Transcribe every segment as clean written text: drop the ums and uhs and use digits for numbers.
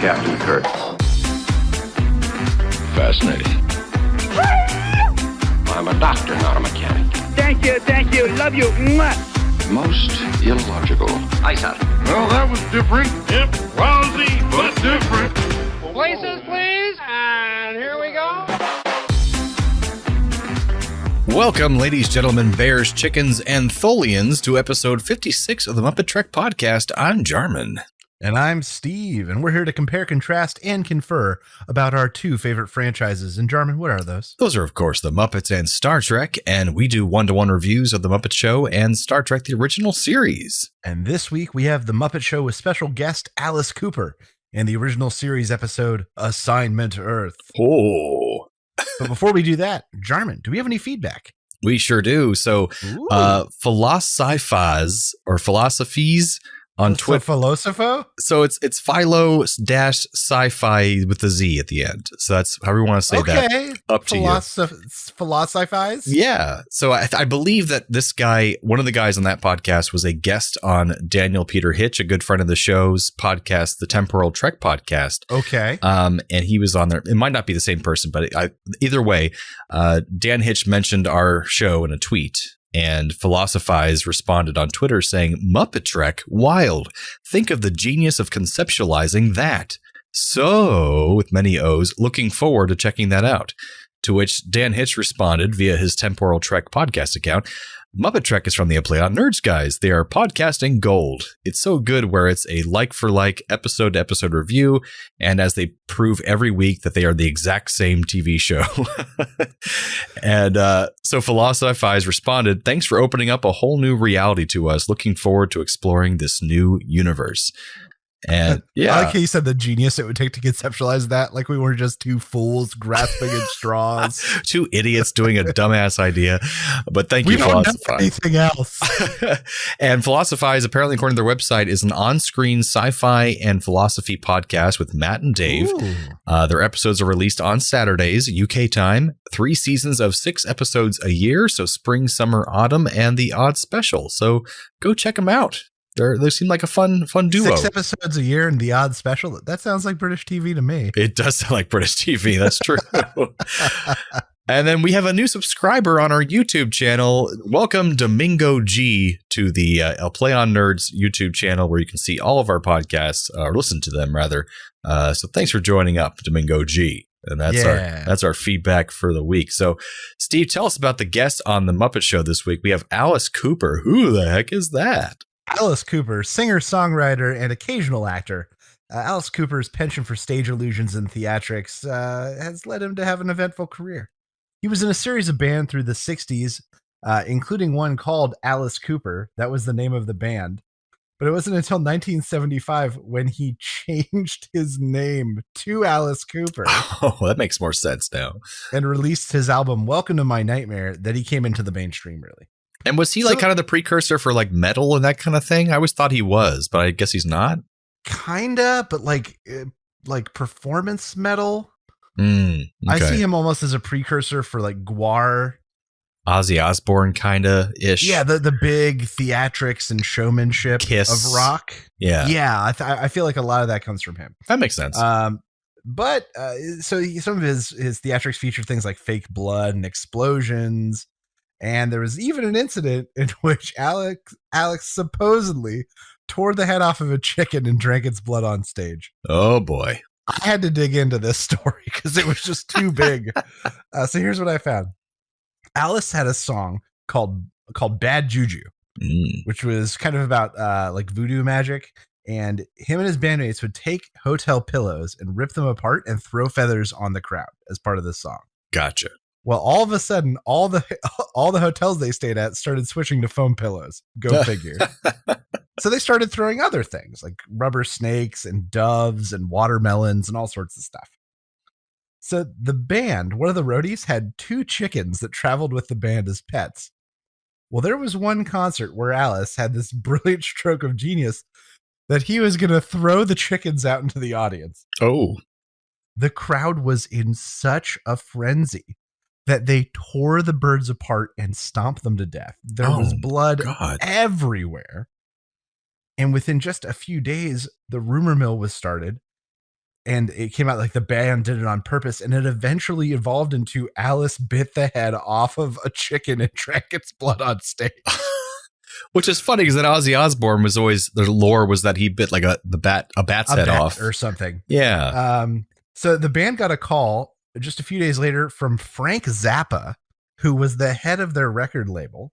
Captain Kirk. Fascinating. I'm a doctor, not a mechanic. Thank you, love you. Mwah. Most illogical. Aye, sir. Well, that was different. Yep, lousy, but different. Places, please. And here we go. Welcome, ladies, gentlemen, bears, chickens, and Tholians, to episode 56 of the MuppeTrek podcast. I'm Jarman. And I'm Steve, and we're here to compare, contrast, and confer about our two favorite franchises. And Jarman, what are those? Those are, of course, the Muppets and Star Trek, and we do one-to-one reviews of the Muppet Show and Star Trek, the original series. And this week we have the Muppet Show with special guest Alice Cooper and the original series episode, Assignment Earth. Oh. But before we do that, Jarman, do we have any feedback? We sure do. So, philosophies on Twitter. Philosopho? So it's philo-sci-fi with the Z at the end. So that's how we want to say that. Up to you. Philosophize? Yeah. So I believe that this guy, one of the guys on that podcast, was a guest on Daniel Peter Hitch, a good friend of the show's podcast, the Temporal Trek podcast. Okay. And he was on there. It might not be the same person, but either way, Dan Hitch mentioned our show in a tweet. And Philosophize responded on Twitter saying, MuppeTrek, wild. Think of the genius of conceptualizing that. So, with many O's, looking forward to checking that out. To which Dan Hitch responded via his Temporal Trek podcast account, MuppeTrek is from the Play on Nerds guys. They are podcasting gold. It's so good where it's a like-for-like, episode-to-episode review, and as they prove every week that they are the exact same TV show. And so Philosophize responded, thanks for opening up a whole new reality to us. Looking forward to exploring this new universe. And yeah, I like how you said the genius it would take to conceptualize that. Like we were just two fools grasping at straws, two idiots doing a dumbass idea. But thank you, Philosophize. Anything else? And Philosophize, apparently, according to their website, is an on-screen sci-fi and philosophy podcast with Matt and Dave. Their episodes are released on Saturdays, UK time. 3 seasons of 6 episodes a year. So spring, summer, autumn, and the odd special. So go check them out. They seem like a fun duo. 6 episodes a year and the odd special. That sounds like British TV to me. It does sound like British TV. That's true. And then we have a new subscriber on our YouTube channel. Welcome, Domingo G, to the Play on Nerds YouTube channel, where you can see all of our podcasts, or listen to them rather. So thanks for joining up, Domingo G. And that's our feedback for the week. So, Steve, tell us about the guest on the Muppet Show this week. We have Alice Cooper. Who the heck is that? Alice Cooper, singer, songwriter, and occasional actor. Alice Cooper's penchant for stage illusions and theatrics has led him to have an eventful career. He was in a series of bands through the 60s, including one called Alice Cooper. That was the name of the band. But it wasn't until 1975 when he changed his name to Alice Cooper. Oh, that makes more sense now. And released his album, Welcome to My Nightmare, that he came into the mainstream, really. And was he like kind of the precursor for like metal and that kind of thing? I always thought he was, but I guess he's not. Kinda, but like performance metal. Okay. I see him almost as a precursor for like Gwar. Ozzy Osbourne kind of ish. Yeah, the big theatrics and showmanship Kiss of rock. Yeah. Yeah, I feel like a lot of that comes from him. That makes sense. But some of his theatrics feature things like fake blood and explosions. And there was even an incident in which Alex supposedly tore the head off of a chicken and drank its blood on stage. Oh, boy. I had to dig into this story because it was just too big. So here's what I found. Alice had a song called Bad Juju, which was kind of about like voodoo magic. And him and his bandmates would take hotel pillows and rip them apart and throw feathers on the crowd as part of the song. Gotcha. Well, all of a sudden, all the hotels they stayed at started switching to foam pillows. Go figure. So they started throwing other things like rubber snakes and doves and watermelons and all sorts of stuff. So the band, one of the roadies, had 2 chickens that traveled with the band as pets. Well, there was one concert where Alice had this brilliant stroke of genius that he was going to throw the chickens out into the audience. Oh. The crowd was in such a frenzy that they tore the birds apart and stomped them to death. There was blood everywhere. And within just a few days, the rumor mill was started. And it came out like the band did it on purpose, and it eventually evolved into Alice bit the head off of a chicken and drank its blood on stage. Which is funny because then Ozzy Osbourne was always, the lore was that he bit like a bat's head off or something. Yeah. So the band got a call just a few days later from Frank Zappa, who was the head of their record label.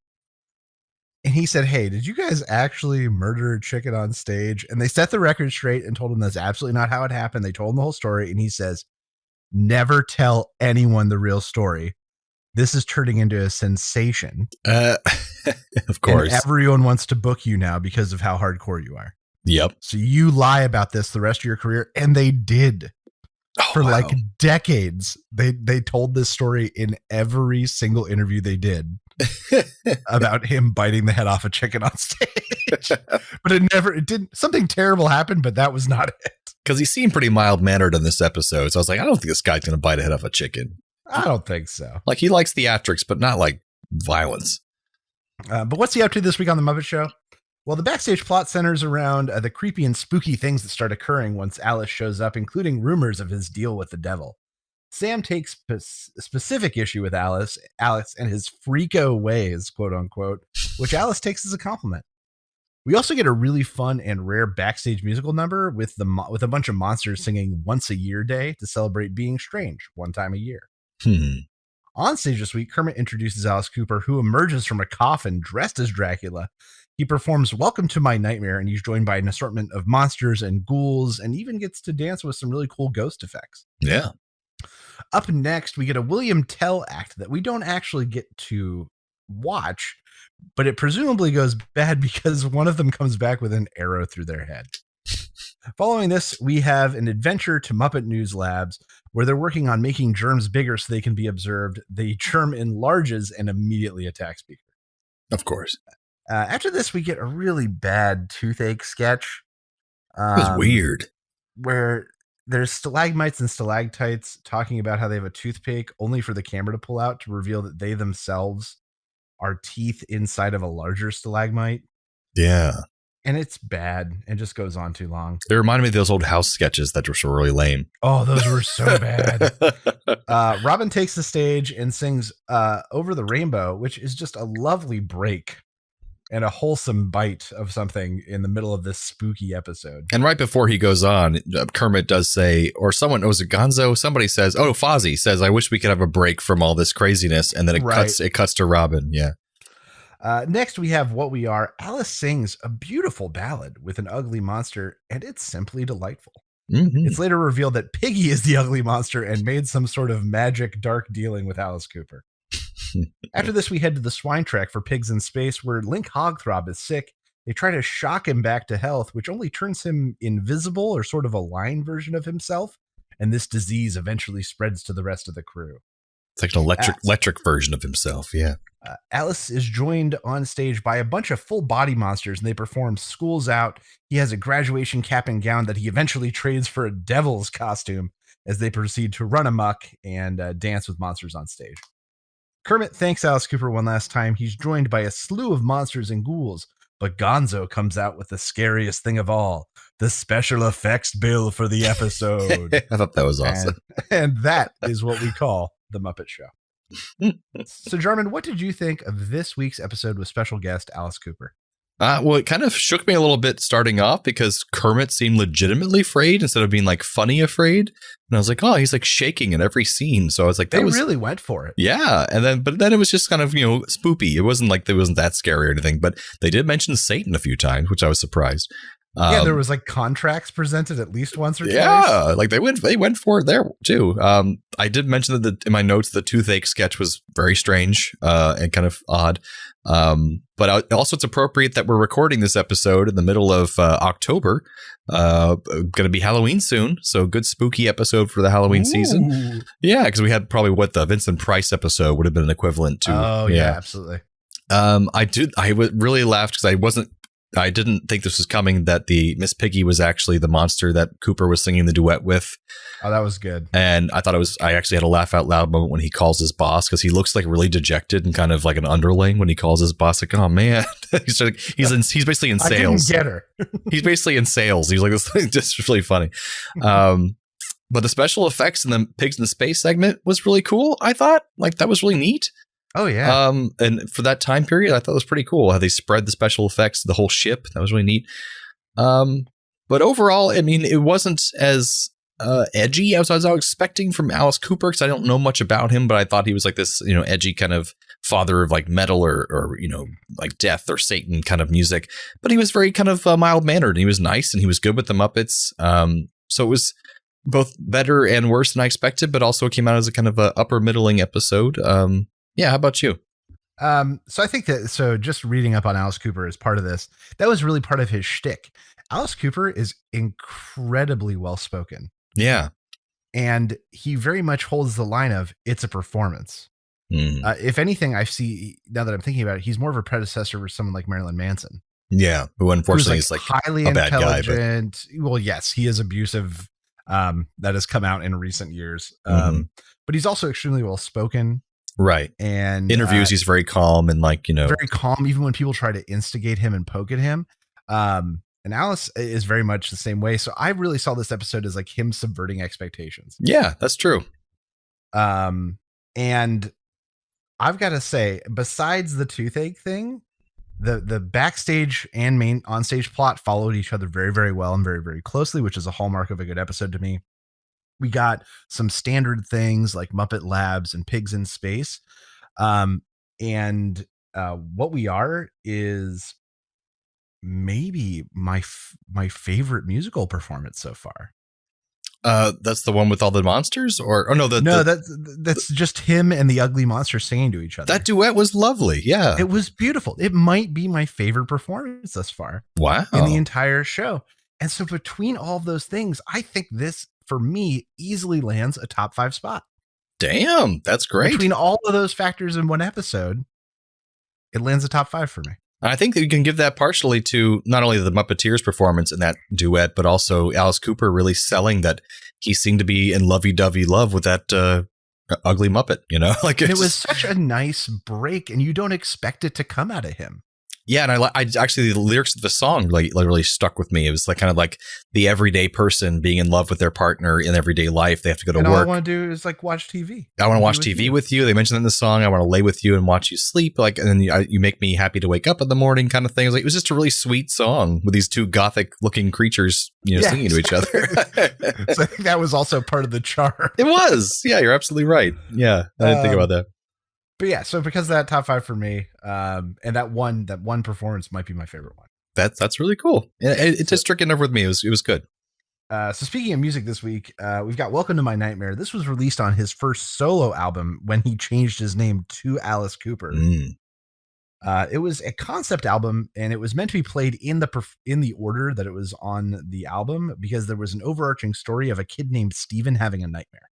And he said, "Hey, did you guys actually murder a chicken on stage?" And they set the record straight and told him that's absolutely not how it happened. They told him the whole story. And he says, "Never tell anyone the real story. This is turning into a sensation." Of course. And everyone wants to book you now because of how hardcore you are. Yep. So you lie about this the rest of your career. And they did. For like decades. They told this story in every single interview they did about him biting the head off a chicken on stage. But it didn't, something terrible happened, but that was not it. Because he seemed pretty mild-mannered in this episode. So I was like, I don't think this guy's going to bite a head off a chicken. I don't think so. Like, he likes theatrics, but not like violence. But what's he up to this week on The Muppet Show? Well, the backstage plot centers around the creepy and spooky things that start occurring once Alice shows up, including rumors of his deal with the devil. Sam takes specific issue with Alex and his freako ways, quote unquote, which Alice takes as a compliment. We also get a really fun and rare backstage musical number with a bunch of monsters singing Once a Year Day to celebrate being strange one time a year. On stage this week, Kermit introduces Alice Cooper, who emerges from a coffin dressed as Dracula. He performs Welcome to My Nightmare, and he's joined by an assortment of monsters and ghouls, and even gets to dance with some really cool ghost effects. Yeah. Up next, we get a William Tell act that we don't actually get to watch, but it presumably goes bad because one of them comes back with an arrow through their head. Following this, we have an adventure to Muppet News Labs, where they're working on making germs bigger so they can be observed. The germ enlarges and immediately attacks Beaker. Of course. After this, we get a really bad toothache sketch. It was weird. Where there's stalagmites and stalactites talking about how they have a toothpick only for the camera to pull out to reveal that they themselves are teeth inside of a larger stalagmite. Yeah. And it's bad and just goes on too long. They reminded me of those old house sketches that were so really lame. Oh, those were so bad. Robin takes the stage and sings Over the Rainbow, which is just a lovely break and a wholesome bite of something in the middle of this spooky episode. And right before he goes on, Kermit does say, or someone, was it Gonzo? Somebody says, Fozzie says, "I wish we could have a break from all this craziness." And then it cuts to Robin. Yeah. Next, we have What We Are. Alice sings a beautiful ballad with an ugly monster, and it's simply delightful. Mm-hmm. It's later revealed that Piggy is the ugly monster and made some sort of magic dark dealing with Alice Cooper. After this, we head to the swine track for Pigs in Space, where Link Hogthrob is sick. They try to shock him back to health, which only turns him invisible or sort of a lying version of himself. And this disease eventually spreads to the rest of the crew. It's like an electric version of himself. Yeah. Alice is joined on stage by a bunch of full body monsters, and they perform School's Out. He has a graduation cap and gown that he eventually trades for a devil's costume as they proceed to run amok and dance with monsters on stage. Kermit thanks Alice Cooper one last time. He's joined by a slew of monsters and ghouls, but Gonzo comes out with the scariest thing of all, the special effects bill for the episode. I thought that was awesome. And that is what we call The Muppet Show. So, Jarman, what did you think of this week's episode with special guest Alice Cooper? Well, it kind of shook me a little bit starting off because Kermit seemed legitimately afraid instead of being like funny afraid. And I was like, oh, he's like shaking in every scene. So I was like, they really went for it. Yeah. But then it was just kind of, spoopy. It wasn't like, it wasn't that scary or anything, but they did mention Satan a few times, which I was surprised. Yeah, there was like contracts presented at least once or twice. Yeah, like they went for it there too. I did mention that in my notes, the toothache sketch was very strange and kind of odd. But also it's appropriate that we're recording this episode in the middle of October. Going to be Halloween soon, so good spooky episode for the Halloween season. Yeah, because we had probably what the Vincent Price episode would have been an equivalent to. Oh yeah, absolutely. I really laughed because I didn't think this was coming, that the Miss Piggy was actually the monster that Cooper was singing the duet with. Oh, that was good. And I actually had a laugh out loud moment when he calls his boss, because he looks like really dejected and kind of like an underling when he calls his boss, like, oh man, he's basically in sales. I didn't get her. He's basically in sales. He's like, this thing just really funny. But the special effects in the Pigs in the Space segment was really cool. I thought that was really neat. Oh yeah. And for that time period, I thought it was pretty cool how they spread the special effects to the whole ship. That was really neat. But overall, I mean, it wasn't as edgy as I was expecting from Alice Cooper, because I don't know much about him, but I thought he was like this, edgy kind of father of like metal or like death or Satan kind of music. But he was very kind of mild mannered, and he was nice, and he was good with the Muppets. So it was both better and worse than I expected, but also came out as a kind of a upper middling episode. Yeah. How about you? So I think that, just reading up on Alice Cooper as part of this, that was really part of his shtick. Alice Cooper is incredibly well-spoken. Yeah. And he very much holds the line of, it's a performance. If anything, I see, now that I'm thinking about it, he's more of a predecessor for someone like Marilyn Manson. Yeah. Who unfortunately is like highly a bad intelligent. Guy, well, yes, he is abusive. That has come out in recent years. But he's also extremely well-spoken. Right. And interviews, he's very calm and very calm, even when people try to instigate him and poke at him. And Alice is very much the same way. So I really saw this episode as like him subverting expectations. Yeah, that's true. And I've got to say, besides the toothache thing, the backstage and main onstage plot followed each other very, very well and very, very closely, which is a hallmark of a good episode to me. We got some standard things like Muppet Labs and Pigs in Space. And what we are is maybe my favorite musical performance so far. That's the one with all the monsters, that's just him and the ugly monster singing to each other. That duet was lovely. Yeah, it was beautiful. It might be my favorite performance thus far. Wow. In the entire show. And so between all of those things, I think this, for me, easily lands a top 5 spot. Damn, that's great. Between all of those factors in one episode, it lands a top 5 for me. I think that you can give that partially to not only the Muppeteers performance in that duet, but also Alice Cooper really selling that he seemed to be in lovey-dovey love with that ugly Muppet, like it was such a nice break, and you don't expect it to come out of him. Yeah, and I actually, the lyrics of the song like really stuck with me. It was like kind of like the everyday person being in love with their partner in everyday life. They have to go to work. All I want to do is like watch TV. I want to watch TV with you. They mentioned that in the song. I want to lay with you and watch you sleep. Like, and then you make me happy to wake up in the morning, kind of thing. It was just a really sweet song with these two gothic looking creatures, singing to each other. So I think that was also part of the charm. It was. Yeah, you're absolutely right. Yeah, I didn't think about that. But yeah, so because of that, top 5 for me, and that one performance might be my favorite one. That's really cool. It just took it over with me. It was good. So speaking of music this week, we've got Welcome to My Nightmare. This was released on his first solo album when he changed his name to Alice Cooper. It was a concept album, and it was meant to be played in the order that it was on the album, because there was an overarching story of a kid named Steven having a nightmare.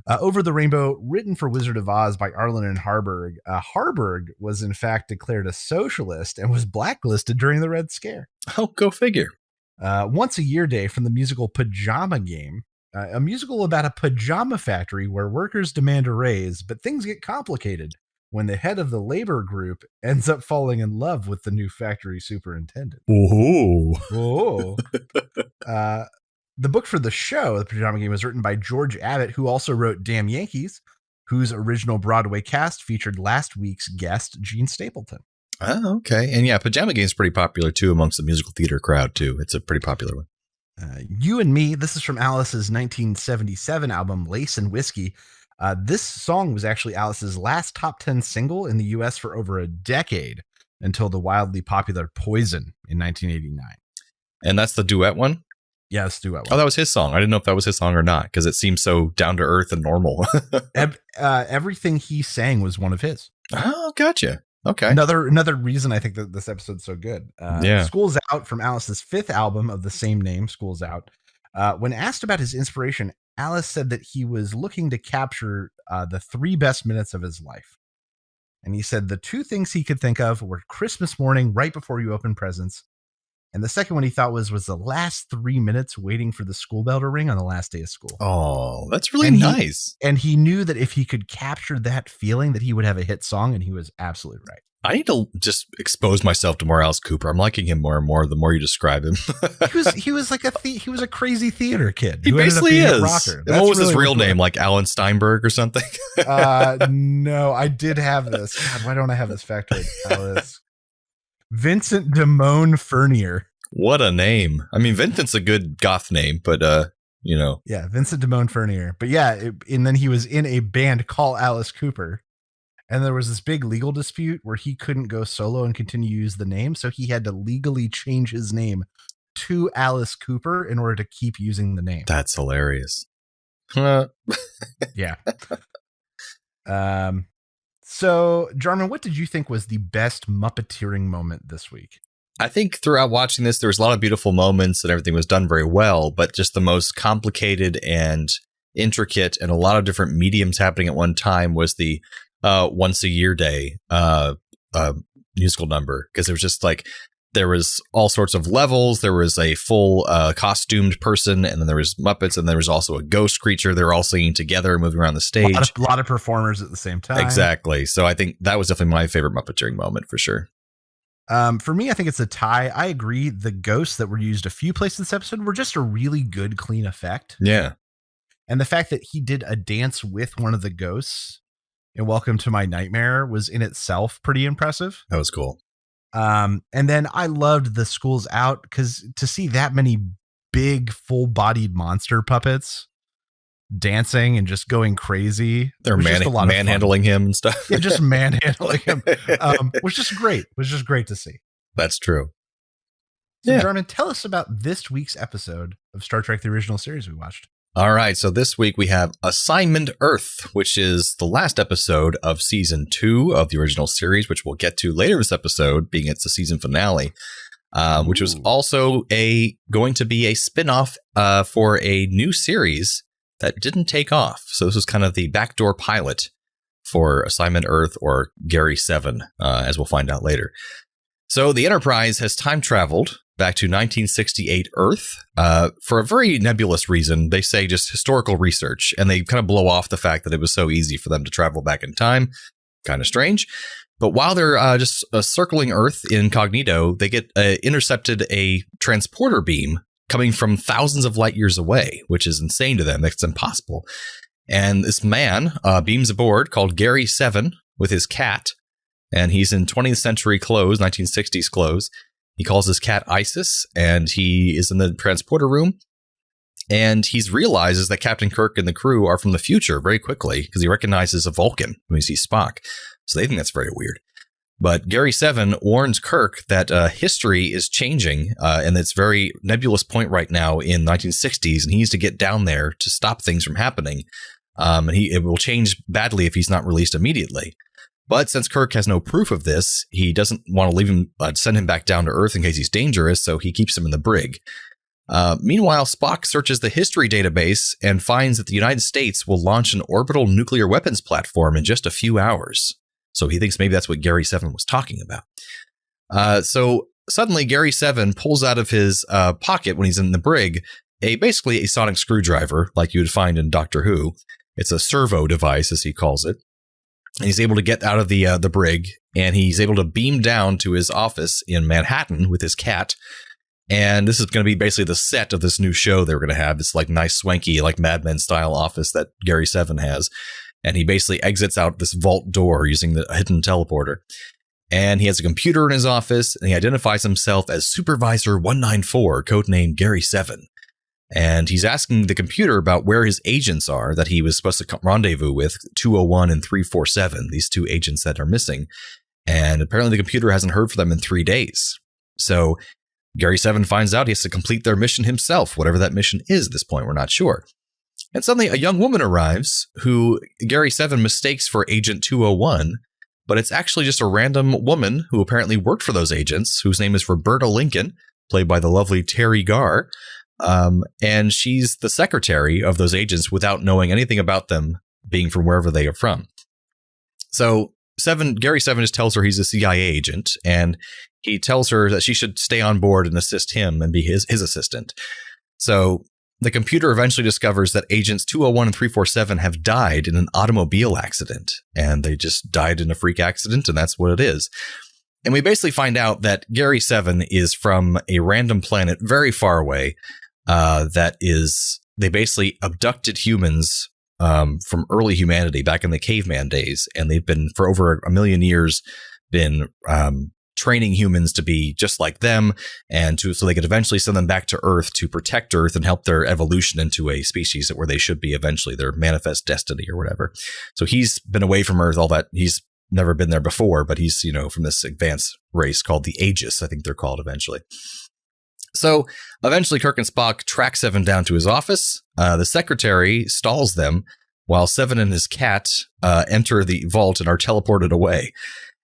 Over the Rainbow, written for Wizard of Oz by Arlen and Harburg. Harburg was in fact declared a socialist and was blacklisted during the Red Scare. Oh, go figure. Once a Year Day from the musical Pajama Game, a musical about a pajama factory where workers demand a raise, but things get complicated when the head of the labor group ends up falling in love with the new factory superintendent. Oh. The book for the show, The Pajama Game, was written by George Abbott, who also wrote Damn Yankees, whose original Broadway cast featured last week's guest, Gene Stapleton. Oh, okay. And yeah, Pajama Game is pretty popular, too, amongst the musical theater crowd, too. It's a pretty popular one. You and Me, this is from Alice's 1977 album, Lace and Whiskey. This song was actually Alice's last top 10 single in the U.S. for over a decade, until the wildly popular Poison in 1989. And that's the duet one? Yeah, let's do it. Oh, that was his song. I didn't know if that was his song or not, because it seems so down to earth and normal. Everything he sang was one of his. Oh, gotcha. Okay. Another reason I think that this episode's so good. School's Out from Alice's 5th album of the same name, School's Out. When asked about his inspiration, Alice said that he was looking to capture the 3 best minutes of his life. And he said the 2 things he could think of were Christmas morning right before you open presents And the second one he thought was the last 3 minutes waiting for the school bell to ring on the last day of school. Oh, that's really nice. And he knew that if he could capture that feeling that he would have a hit song, and he was absolutely right. I need to just expose myself to more Alice Cooper. I'm liking him more and more the more you describe him. he was like he was a crazy theater kid. He basically is. A rocker. And what was his real name? Like Alan Steinberg or something? No, I did have this. God, why don't I have this factoid? Alice. Vincent Damone Fernier. What a name. I mean, Vincent's a good goth name, but Yeah, Vincent Damone Fernier. But yeah, and then he was in a band called Alice Cooper. And there was this big legal dispute where he couldn't go solo and continue to use the name. So he had to legally change his name to Alice Cooper in order to keep using the name. That's hilarious. Yeah. So, Jarman, what did you think was the best Muppeteering moment this week? I think throughout watching this, there was a lot of beautiful moments and everything was done very well, but just the most complicated and intricate and a lot of different mediums happening at one time was the Once a Year Day musical number, because it was just like there was all sorts of levels. There was a full costumed person, and then there was Muppets, and there was also a ghost creature. They were all singing together, moving around the stage. A lot of performers at the same time. Exactly. So I think that was definitely my favorite Muppeteering moment for sure. For me, I think it's a tie. I agree. The ghosts that were used a few places in this episode were just a really good, clean effect. Yeah. And the fact that he did a dance with one of the ghosts in Welcome to My Nightmare was in itself pretty impressive. That was cool. And then I loved the School's Out, because to see that many big, full-bodied monster puppets dancing and just going crazy. They're manhandling him and stuff. Yeah, just manhandling him. Was just great. Was just great to see. That's true. So, Jarman, tell us about this week's episode of Star Trek: The Original Series we watched. All right. So this week we have Assignment Earth, which is the last episode of season 2 of the original series, which we'll get to later this episode, being it's the season finale, which was also going to be a spinoff for a new series that didn't take off. So this was kind of the backdoor pilot for Assignment Earth, or Gary 7, as we'll find out later. So the Enterprise has time traveled back to 1968 Earth for a very nebulous reason. They say just historical research, and they kind of blow off the fact that it was so easy for them to travel back in time. Kind of strange. But while they're just circling Earth incognito, they get intercepted a transporter beam coming from thousands of light years away, which is insane to them. It's impossible. And this man beams aboard called Gary 7 with his cat, and he's in 20th century clothes, 1960s clothes. He calls his cat Isis, and he is in the transporter room, and he realizes that Captain Kirk and the crew are from the future very quickly because he recognizes a Vulcan when he sees Spock. So they think that's very weird. But Gary 7 warns Kirk that history is changing, and it's a very nebulous point right now in 1960s, and he needs to get down there to stop things from happening. And it will change badly if he's not released immediately. But since Kirk has no proof of this, he doesn't want to leave him, send him back down to Earth in case he's dangerous, so he keeps him in the brig. Meanwhile, Spock searches the history database and finds that the United States will launch an orbital nuclear weapons platform in just a few hours. So he thinks maybe that's what Gary 7 was talking about. So suddenly Gary 7 pulls out of his pocket when he's in the brig basically a sonic screwdriver like you would find in Doctor Who. It's a servo device, as he calls it. And he's able to get out of the brig, and he's able to beam down to his office in Manhattan with his cat. And this is going to be basically the set of this new show they're going to have. This like nice, swanky, like Mad Men style office that Gary 7 has. And he basically exits out this vault door using the hidden teleporter. And he has a computer in his office, and he identifies himself as Supervisor 194, codenamed Gary 7. And he's asking the computer about where his agents are that he was supposed to rendezvous with, 201 and 347, these two agents that are missing. And apparently the computer hasn't heard from them in 3 days. So Gary 7 finds out he has to complete their mission himself, whatever that mission is at this point, we're not sure. And suddenly a young woman arrives who Gary 7 mistakes for Agent 201, but it's actually just a random woman who apparently worked for those agents, whose name is Roberta Lincoln, played by the lovely Terry Garr. And she's the secretary of those agents without knowing anything about them being from wherever they are from. So Gary 7 just tells her he's a CIA agent, and he tells her that she should stay on board and assist him and be his assistant. So the computer eventually discovers that agents 201 and 347 have died in an automobile accident, and they just died in a freak accident, and that's what it is. And we basically find out that Gary 7 is from a random planet very far away. They basically abducted humans from early humanity back in the caveman days, and they've been for over 1 million years been training humans to be just like them, and so they could eventually send them back to Earth to protect Earth and help their evolution into a species where they should be eventually, their manifest destiny or whatever. So he's been away from Earth, all that. He's never been there before, but he's, from this advanced race called the Aegis, I think they're called eventually. So eventually Kirk and Spock track Seven down to his office. The secretary stalls them while Seven and his cat enter the vault and are teleported away,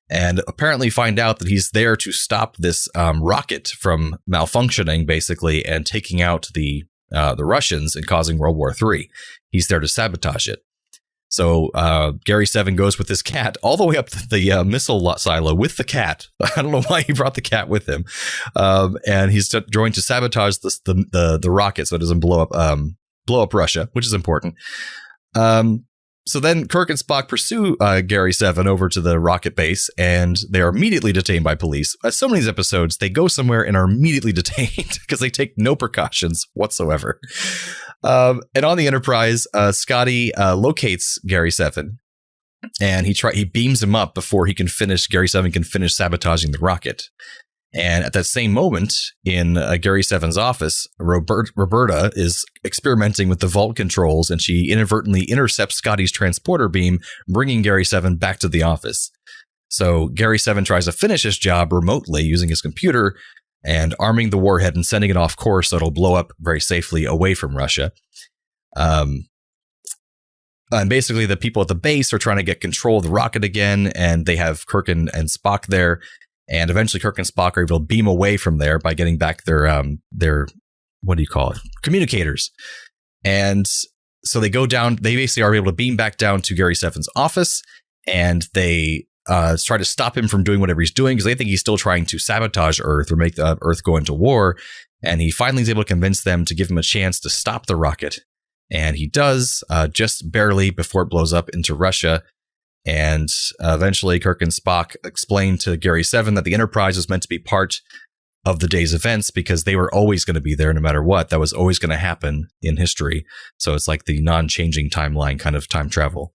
and apparently find out that he's there to stop this rocket from malfunctioning, basically, and taking out the Russians and causing World War III. He's there to sabotage it. So Gary 7 goes with his cat all the way up to the missile silo with the cat. I don't know why he brought the cat with him. And he's going to sabotage the rocket so it doesn't blow up Russia, which is important. So then Kirk and Spock pursue Gary 7 over to the rocket base, and they are immediately detained by police. As so many of these episodes, they go somewhere and are immediately detained because they take no precautions whatsoever. And on the Enterprise, Scotty locates Gary 7, and he beams him up before Gary 7 can finish sabotaging the rocket. And at that same moment, in Gary 7's office, Roberta is experimenting with the vault controls, and she inadvertently intercepts Scotty's transporter beam, bringing Gary 7 back to the office. So Gary 7 tries to finish his job remotely using his computer and arming the warhead and sending it off course so it'll blow up very safely away from Russia. And basically, the people at the base are trying to get control of the rocket again, and they have Kirk and Spock there. And eventually Kirk and Spock are able to beam away from there by getting back their what do you call it? Communicators. And so they go down, they basically are able to beam back down to Gary 7's office, and they try to stop him from doing whatever he's doing because they think he's still trying to sabotage Earth or make Earth go into war. And he finally is able to convince them to give him a chance to stop the rocket. And he does, just barely before it blows up into Russia. And eventually Kirk and Spock explain to Gary 7 that the Enterprise was meant to be part of the day's events because they were always going to be there no matter what. That was always going to happen in history. So it's like the non-changing timeline kind of time travel.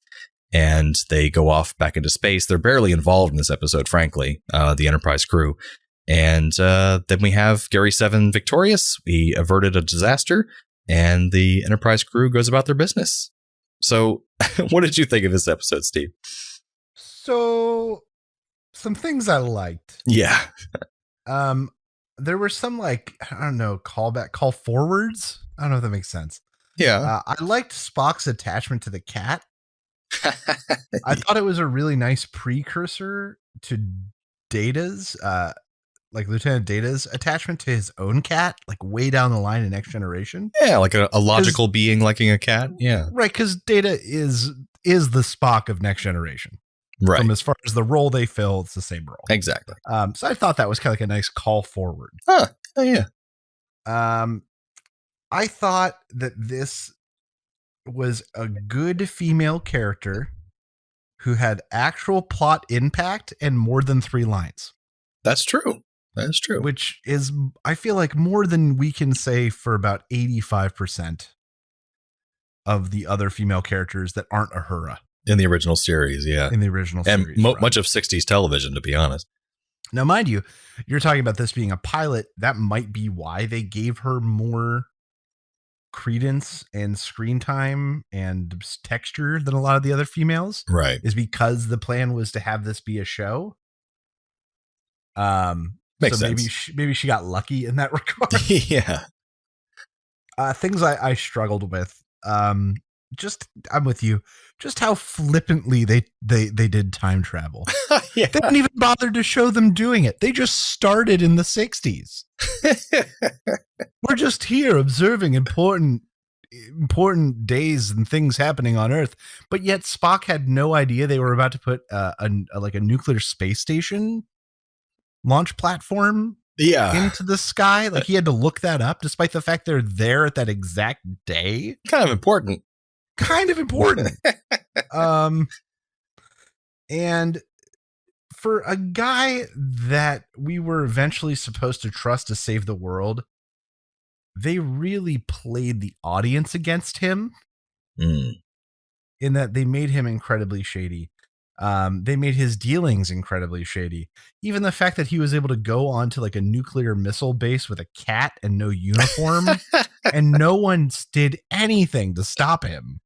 And they go off back into space. They're barely involved in this episode, frankly, the Enterprise crew. And then we have Gary 7 victorious. We averted a disaster, and the Enterprise crew goes about their business. So what did you think of this episode, Steve? So some things I liked. Yeah. There were some, like, I don't know, call forwards. I don't know if that makes sense. Yeah. I liked Spock's attachment to the cat. I thought it was a really nice precursor to Data's, like Lieutenant Data's attachment to his own cat, like way down the line in Next Generation. Yeah, like a logical being liking a cat. Yeah. Right, because Data is the Spock of Next Generation. Right. From as far as the role they fill, it's the same role. Exactly. So I thought that was kind of like a nice call forward. Huh. Oh, yeah. I thought that this was a good female character who had actual plot impact and more than 3 lines. That's true. That's true. Which is, I feel like, more than we can say for about 85% of the other female characters that aren't Uhura. In the original series, yeah. In the original and series. Much of 60s television, to be honest. Now, mind you, you're talking about this being a pilot. That might be why they gave her more credence and screen time and texture than a lot of the other females. Right. Is because the plan was to have this be a show. Makes so sense. Maybe she got lucky in that regard. Yeah. Things I struggled with. I'm with you. Just how flippantly they did time travel. Yeah. They didn't even bother to show them doing it. They just started in the 60s. We're just here observing important days and things happening on Earth, but yet Spock had no idea they were about to put a nuclear space station launch platform into the sky. Like he had to look that up, despite the fact they're there at that exact day. Kind of important. And for a guy that we were eventually supposed to trust to save the world, they really played the audience against him in that they made him incredibly shady. They made his dealings incredibly shady. Even the fact that he was able to go onto like a nuclear missile base with a cat and no uniform and no one did anything to stop him.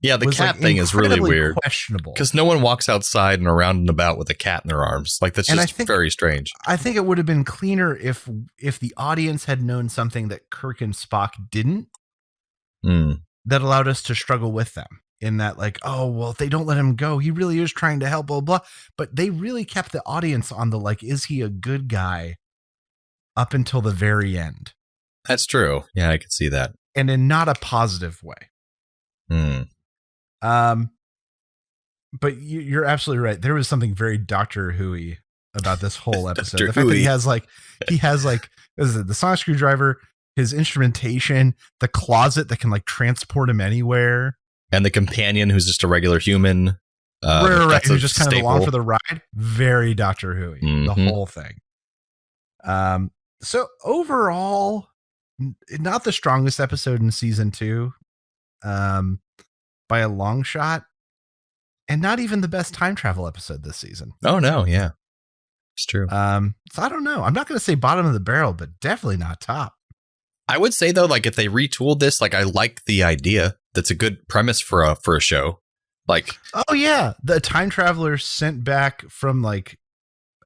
Yeah, the cat thing is really weird. Questionable. Because no one walks outside and around and about with a cat in their arms. Like, that's just very strange. I think it would have been cleaner if the audience had known something that Kirk and Spock didn't, that allowed us to struggle with them. In that, like, oh, well, if they don't let him go, he really is trying to help, blah, blah. But they really kept the audience on the, like, is he a good guy up until the very end? That's true. Yeah, I could see that. And in not a positive way. But you're absolutely right. There was something very Doctor Who-y about this whole episode. The fact that he has like the sonic screwdriver, his instrumentation, the closet that can like transport him anywhere. And the companion who's just a regular human. Right. Who's just kind of along for the ride. Very Doctor Who-y, the whole thing. So overall, not the strongest episode in season 2. By a long shot, and not even the best time travel episode this season. Oh no, yeah, it's true. So I don't know. I'm not going to say bottom of the barrel, but definitely not top. I would say though, like if they retooled this, like I like the idea. That's a good premise for a show. Like, oh yeah, the time traveler sent back from like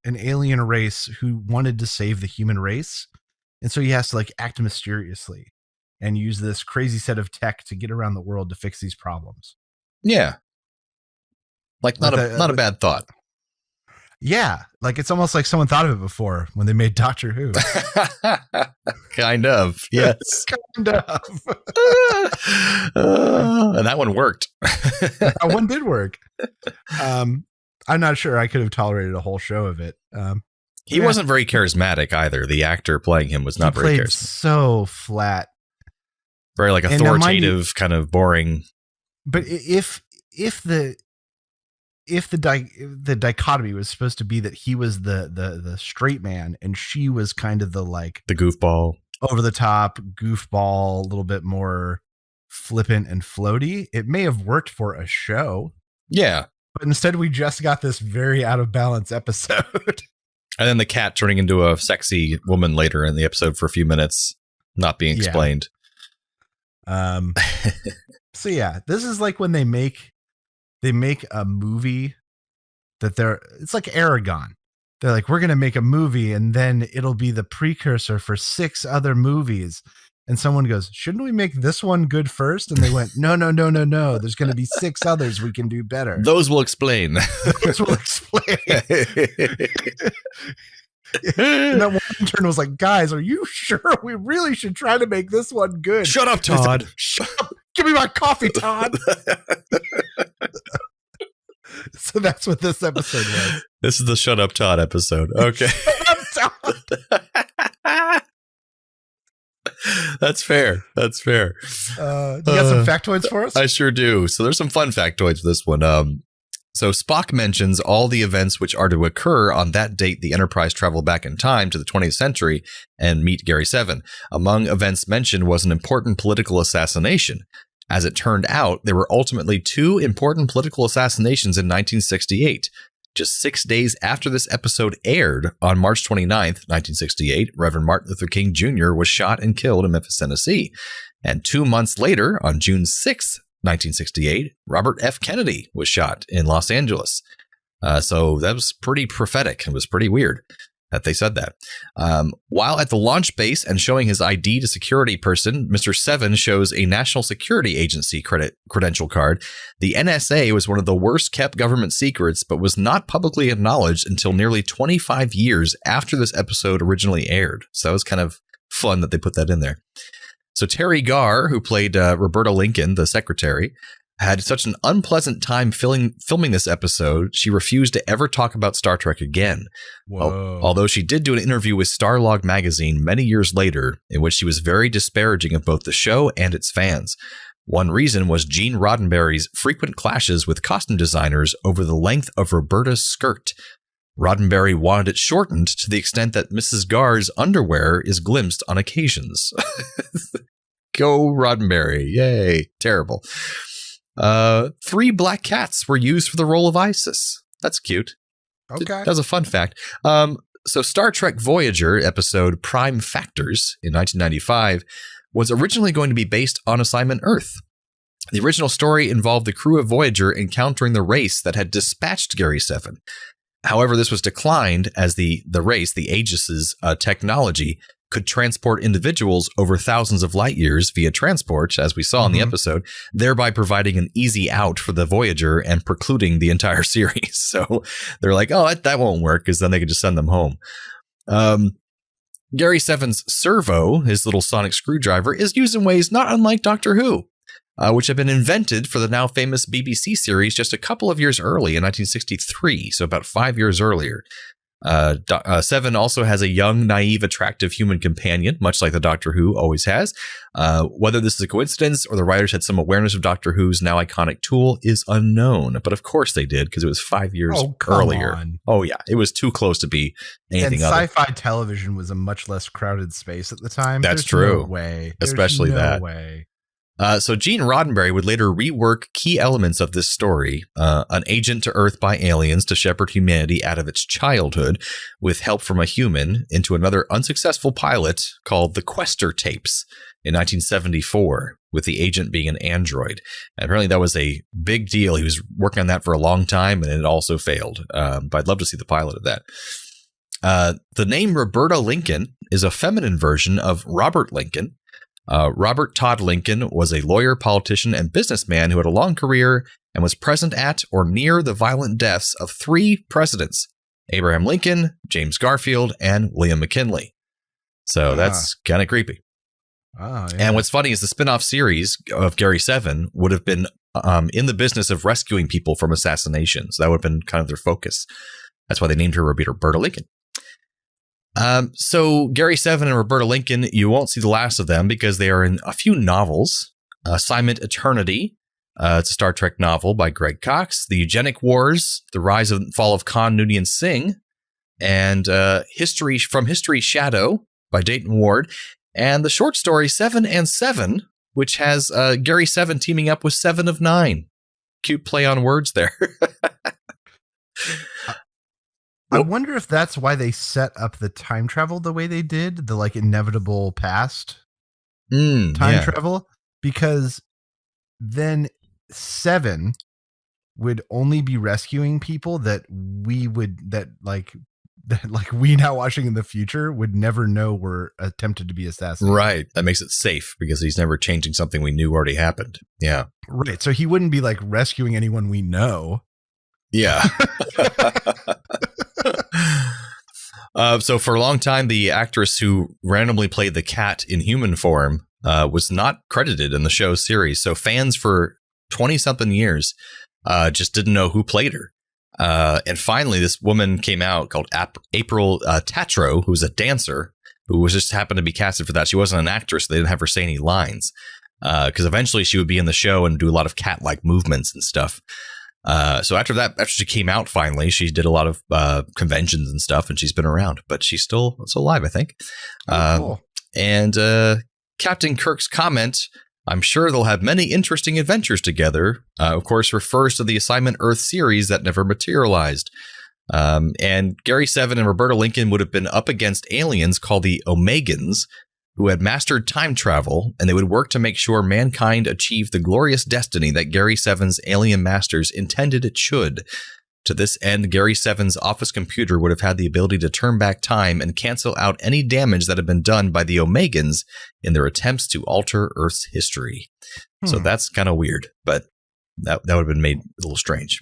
an alien race who wanted to save the human race, and so he has to like act mysteriously and use this crazy set of tech to get around the world to fix these problems. Yeah. Like not a bad thought. Yeah. Like it's almost like someone thought of it before when they made Doctor Who. Kind of. Yes. Kind of. And that one worked. That one did work. I'm not sure I could have tolerated a whole show of it. He wasn't very charismatic either. The actor playing him was not very charismatic. So flat. Very like authoritative, kind of boring. But if the dichotomy was supposed to be that he was the straight man and she was kind of the like the goofball, over the top goofball, a little bit more flippant and floaty, it may have worked for a show. Yeah. But instead we just got this very out of balance episode. And then the cat turning into a sexy woman later in the episode for a few minutes, not being explained. So yeah, this is like when they make a movie that it's like Aragon. They're like, we're going to make a movie and then it'll be the precursor for 6 other movies. And someone goes, shouldn't we make this one good first? And they went, no. There's going to be 6 others we can do better. Those will explain. Those will explain. And that one intern was like, guys, are you sure we really should try to make this one good? Shut up, Todd. Shut up. Give me my coffee, Todd. So that's what this episode was. This is the Shut Up, Todd episode. Okay. Shut up, Todd. That's fair. You got some factoids for us? I sure do. So there's some fun factoids for this one. So Spock mentions all the events which are to occur on that date the Enterprise traveled back in time to the 20th century and meet Gary 7. Among events mentioned was an important political assassination. As it turned out, there were ultimately 2 important political assassinations in 1968. Just 6 days after this episode aired, on March 29th, 1968, Reverend Martin Luther King Jr. was shot and killed in Memphis, Tennessee. And 2 months later, on June 6th, 1968, Robert F. Kennedy was shot in Los Angeles. So that was pretty prophetic. It was pretty weird that they said that. While at the launch base and showing his ID to security person, Mr. Seven shows a National Security Agency credential card. The NSA was one of the worst kept government secrets, but was not publicly acknowledged until nearly 25 years after this episode originally aired. So that was kind of fun that they put that in there. So Terry Garr, who played Roberta Lincoln, the secretary, had such an unpleasant time filming this episode, she refused to ever talk about Star Trek again. Although she did do an interview with Starlog magazine many years later, in which she was very disparaging of both the show and its fans. One reason was Gene Roddenberry's frequent clashes with costume designers over the length of Roberta's skirt. Roddenberry wanted it shortened to the extent that Mrs. Gar's underwear is glimpsed on occasions. Go Roddenberry. Yay. Terrible. 3 black cats were used for the role of Isis. That's cute. Okay. That's a fun fact. So Star Trek Voyager episode Prime Factors in 1995 was originally going to be based on Assignment Earth. The original story involved the crew of Voyager encountering the race that had dispatched Gary 7. However, this was declined as the race, the Aegis's technology, could transport individuals over thousands of light years via transport, as we saw in the episode, thereby providing an easy out for the Voyager and precluding the entire series. So they're like, oh, that won't work, because then they could just send them home. Gary 7's servo, his little sonic screwdriver, is used in ways not unlike Doctor Who, which had been invented for the now famous BBC series just a couple of years early in 1963, so about 5 years earlier. 7 also has a young, naive, attractive human companion, much like the Doctor Who always has. Whether this is a coincidence or the writers had some awareness of Doctor Who's now iconic tool is unknown. But of course they did, because it was 5 years earlier. On. Oh, yeah. It was too close to be anything other. And sci-fi television was a much less crowded space at the time. That's true. No way. Especially that. Way. So Gene Roddenberry would later rework key elements of this story, an agent to Earth by aliens to shepherd humanity out of its childhood with help from a human, into another unsuccessful pilot called the Quester Tapes in 1974, with the agent being an android. And apparently that was a big deal. He was working on that for a long time, and it also failed. But I'd love to see the pilot of that. The name Roberta Lincoln is a feminine version of Robert Lincoln. Robert Todd Lincoln was a lawyer, politician, and businessman who had a long career and was present at or near the violent deaths of 3 presidents: Abraham Lincoln, James Garfield, and William McKinley. So that's kind of creepy. Yeah. And what's funny is the spinoff series of Gary 7 would have been in the business of rescuing people from assassinations. That would have been kind of their focus. That's why they named her Roberta Lincoln. So Gary 7 and Roberta Lincoln, you won't see the last of them because they are in a few novels. Assignment Eternity, it's a Star Trek novel by Greg Cox. The Eugenic Wars, The Rise and Fall of Khan Noonien Singh, and History Shadow by Dayton Ward, and the short story 7 and 7, which has Gary 7 teaming up with 7 of 9. Cute play on words there. I wonder if that's why they set up the time travel the way they did, the inevitable past time travel, because then 7 would only be rescuing people that we now watching in the future would never know were attempted to be assassinated. Right. That makes it safe because he's never changing something we knew already happened. Yeah. Right. So he wouldn't be rescuing anyone we know. Yeah. So for a long time, the actress who randomly played the cat in human form was not credited in the show series. So fans for 20-something years just didn't know who played her. And finally, this woman came out called April Tatro, who was a dancer, who was just happened to be casted for that. She wasn't an actress. So they didn't have her say any lines because eventually she would be in the show and do a lot of cat-like movements and stuff. So after she came out, finally, she did a lot of conventions and stuff, and she's been around, but she's still alive, I think. Cool. And Captain Kirk's comment, "I'm sure they'll have many interesting adventures together," of course, refers to the Assignment Earth series that never materialized. And Gary 7 and Roberta Lincoln would have been up against aliens called the Omegans, who had mastered time travel, and they would work to make sure mankind achieved the glorious destiny that Gary 7's alien masters intended it should. To this end, Gary 7's office computer would have had the ability to turn back time and cancel out any damage that had been done by the Omegans in their attempts to alter Earth's history. So that's kind of weird, but that would have been made a little strange.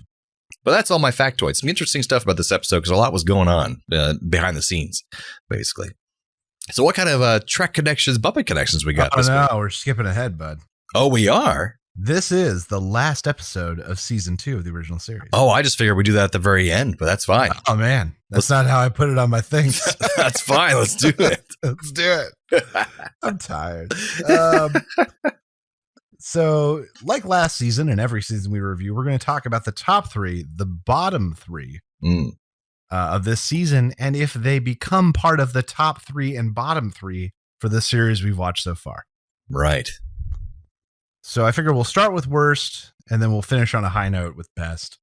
But that's all my factoids. Some interesting stuff about this episode because a lot was going on behind the scenes, basically. So what kind of Trek connections, Muppet connections we got this week? No, we're skipping ahead, bud. Oh, we are? This is the last episode of season 2 of the original series. Oh, I just figured we do that at the very end, but that's fine. Oh man, that's not how I put it on my things. That's fine. Let's do it. Let's do it. I'm tired. So, like last season and every season we review, we're going to talk about the top 3, the bottom 3 of this season, and if they become part of the top 3 and bottom 3 for the series we've watched so far. Right. So I figure we'll start with worst, and then we'll finish on a high note with best.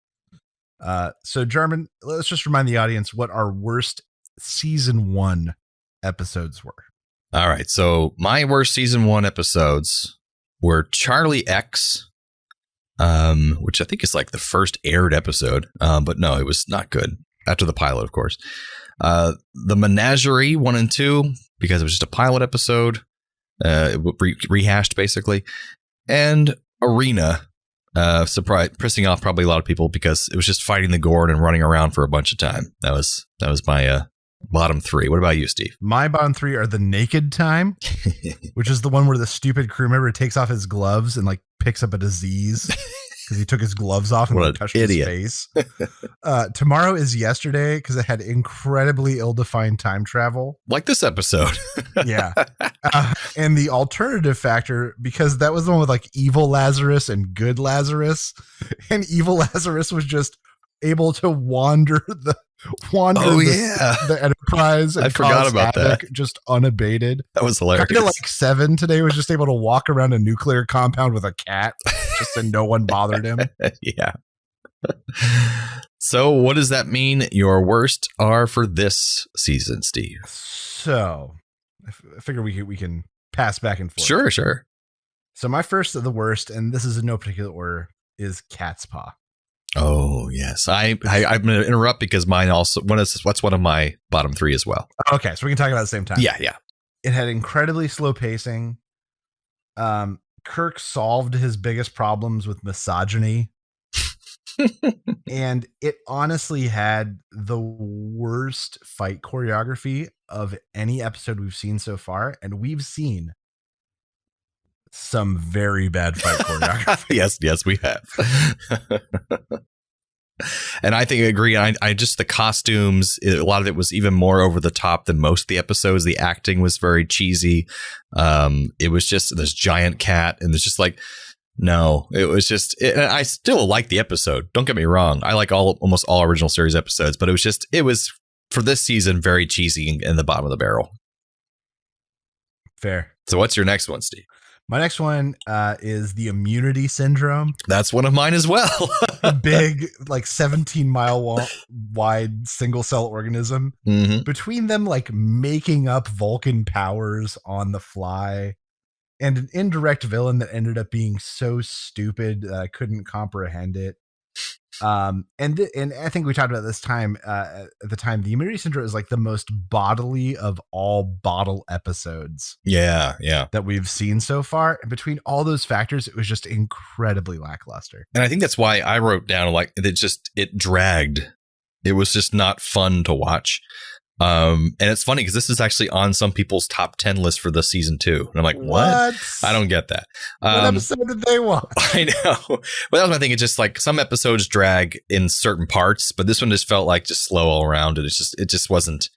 So, Jarman, let's just remind the audience what our worst season 1 episodes were. All right. So my worst season 1 episodes were Charlie X, which I think is like the first aired episode. But no, it was not good. After the pilot, of course. The Menagerie 1 and 2, because it was just a pilot episode, rehashed basically. And Arena, pissing off probably a lot of people because it was just fighting the gourd and running around for a bunch of time. That was my bottom 3. What about you, Steve? My bottom 3 are the Naked Time, which is the one where the stupid crew member takes off his gloves and like picks up a disease because he took his gloves off and like, touched his face. Tomorrow is Yesterday because it had incredibly ill-defined time travel. Like this episode. Yeah. And the Alternative Factor, because that was the one with like evil Lazarus and good Lazarus. And evil Lazarus was just able to wander the Enterprise. And I forgot about that. Just unabated. That was hilarious. Kind of like Seven today was just able to walk around a nuclear compound with a cat just so no one bothered him. Yeah. So what does that mean your worst are for this season, Steve? So I figure we can pass back and forth. Sure. So my first of the worst, and this is in no particular order, is Cat's Paw. Oh, yes. I'm going to interrupt because mine also, what's one of my bottom 3 as well. Okay, so we can talk about it at the same time. Yeah. It had incredibly slow pacing. Kirk solved his biggest problems with misogyny. And it honestly had the worst fight choreography of any episode we've seen so far. And we've seen some very bad fight choreography. Yes, we have. And I think I agree. I just, the costumes, a lot of it was even more over the top than most of the episodes. The acting was very cheesy. It was just this giant cat, and it's just like, no, it was just, I still like the episode. Don't get me wrong. I like almost all original series episodes, but it was for this season, very cheesy in the bottom of the barrel. Fair. So what's your next one, Steve? My next one is the Immunity Syndrome. That's one of mine as well. A big, like 17-mile wide single cell organism. Mm-hmm. Between them, like making up Vulcan powers on the fly, and an indirect villain that ended up being so stupid that I couldn't comprehend it. And I think we talked about this time at the time. The Immunity Syndrome is like the most bodily of all bottle episodes. Yeah. That we've seen so far. And between all those factors, it was just incredibly lackluster. And I think that's why I wrote down like it dragged. It was just not fun to watch. And it's funny because this is actually on some people's top 10 list for the season 2. And I'm like, what? I don't get that. What episode did they want? I know. But that was my thing. It's just like some episodes drag in certain parts, but this one just felt like just slow all around. And it just wasn't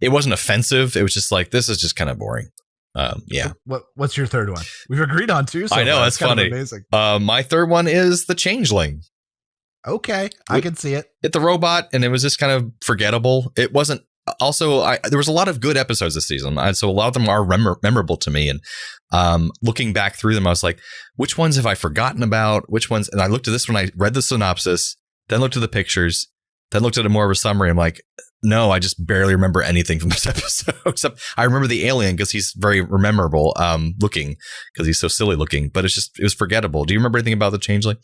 offensive. It was just like, this is just kind of boring. Yeah. What's your third one? We've agreed on 2. So I know. That's funny. Amazing. My third one is the Changeling. Okay. I can see it. It's the robot, and it was just kind of forgettable. It wasn't. Also, there was a lot of good episodes this season, so a lot of them are memorable to me. And looking back through them, I was like, which ones have I forgotten about? Which ones? And I looked at this one, I read the synopsis, then looked at the pictures, then looked at more of a summary. I'm like, no, I just barely remember anything from this episode. Except I remember the alien because he's very memorable looking, because he's so silly looking. But it was forgettable. Do you remember anything about the Changeling?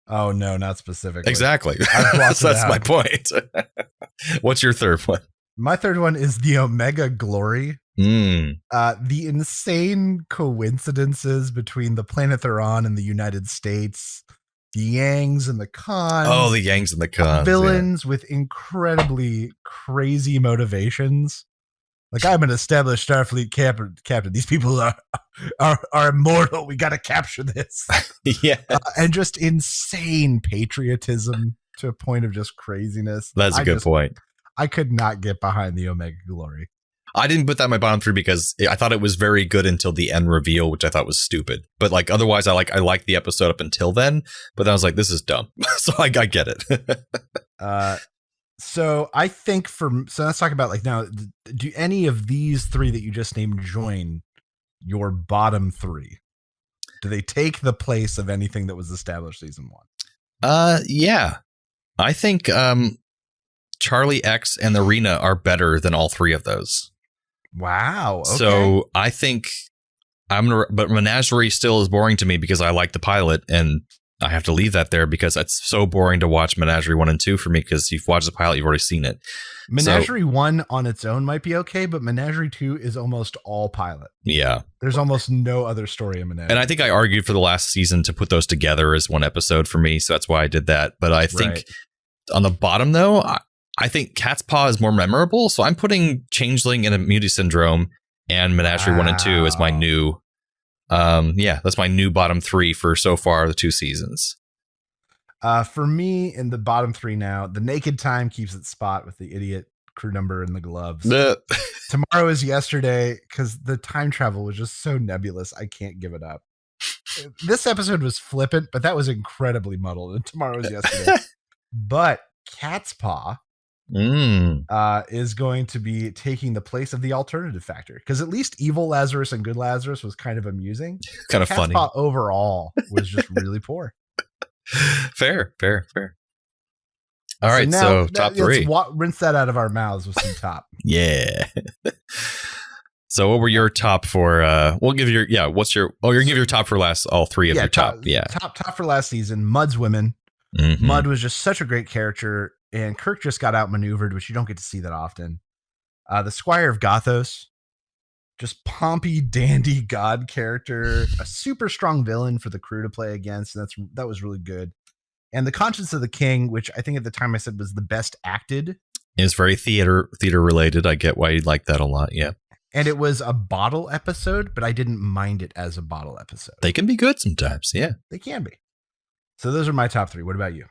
Oh, no, not specifically. Exactly. That's my point. What's your third one? My third one is the Omega Glory. The insane coincidences between the planet they're on and the United States, the Yangs and the Khans. Oh, the Yangs and the Khans. Villains with incredibly crazy motivations. Like, I'm an established Starfleet captain. These people are immortal. We got to capture this. Yeah. And just insane patriotism to a point of just craziness. That's a good point. I could not get behind the Omega Glory. I didn't put that in my bottom 3 because I thought it was very good until the end reveal, which I thought was stupid. But like otherwise, I liked the episode up until then. But then I was like, this is dumb. So I get it. So I think so let's talk about like now, do any of these 3 that you just named join your bottom 3? Do they take the place of anything that was established season 1? Yeah. I think Charlie X and the Arena are better than all 3 of those. Wow. Okay. So I think but Menagerie still is boring to me because I like the pilot, and I have to leave that there because it's so boring to watch Menagerie 1 and 2 for me because you've watched the pilot, you've already seen it. Menagerie 1 on its own might be okay, but Menagerie 2 is almost all pilot. Yeah. There's almost no other story in Menagerie. And I think I argued for the last season to put those together as one episode for me, so that's why I did that. But I think on the bottom, though, I think Cat's Paw is more memorable, so I'm putting Changeling and Immunity Syndrome and Menagerie 1 and 2 as my new... that's my new bottom 3 for so far the 2 seasons. For me, in the bottom 3 now, The Naked Time keeps its spot with the idiot crew number and the gloves. Tomorrow is Yesterday, because the time travel was just so nebulous. I can't give it up. This episode was flippant, but that was incredibly muddled. And Tomorrow is Yesterday. But Cat's Paw is going to be taking the place of the alternative factor, because at least Evil Lazarus and Good Lazarus was kind of amusing. Kind of Cat's funny. Paw overall was just really poor. Fair. All right, so top 3. Rinse that out of our mouths with some top. Yeah. So what were your top for? We'll give your you're gonna give your top for last. All 3 of your top. Top for last season. Mud's Women. Mm-hmm. Mud was just such a great character, and Kirk just got outmaneuvered, which you don't get to see that often. The Squire of Gothos, just Pompey dandy god character, a super strong villain for the crew to play against. And that was really good. And The Conscience of the King, which I think at the time I said was the best acted. It's very theater related. I get why you'd like that a lot. Yeah. And it was a bottle episode, but I didn't mind it as a bottle episode. They can be good sometimes. Yeah, they can be. So those are my top 3. What about you?